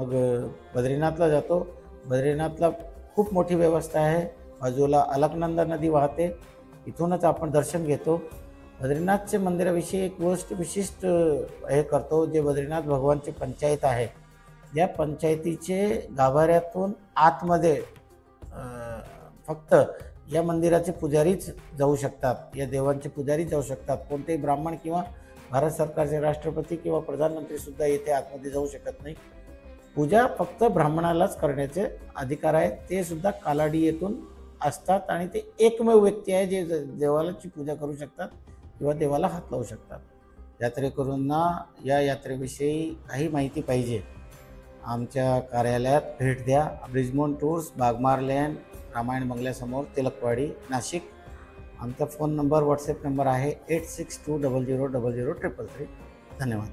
मग बद्रीनाथला जातो. बद्रीनाथला खूप मोठी व्यवस्था आहे. बाजूला अलकनंदा नदी वाहते, इथूनच आपण दर्शन घेतो. बद्रीनाथच्या मंदिराविषयी एक गोष्ट विशिष्ट हे करतो, जे बद्रीनाथ भगवानची पंचायत आहे, या पंचायतीचे गाभाऱ्यातून आतमध्ये फक्त या मंदिराचे पुजारीच जाऊ शकतात, या देवांचे पुजारी जाऊ शकतात. कोणतेही ब्राह्मण किंवा भारत सरकारचे राष्ट्रपती किंवा प्रधानमंत्रीसुद्धा येथे आतमध्ये जाऊ शकत नाही. पूजा फक्त ब्राह्मणालाच करण्याचे अधिकार आहे. ते सुद्धा कालाडी येथून असतात आणि ते एकमेव व्यक्ती आहे जे देवालाची पूजा करू शकतात किंवा देवाला हात लावू शकतात. यात्रेकरूंना या यात्रेविषयी काही माहिती पाहिजे, आमच्या कार्यालयात भेट द्या. ब्रिजमोन टूर्स, बागमार लेन, रामायण बंगल्यासमोर, तिलकवाडी, नाशिक. आमचा फोन नंबर, व्हॉट्सॲप नंबर आहे 8620000033. धन्यवाद.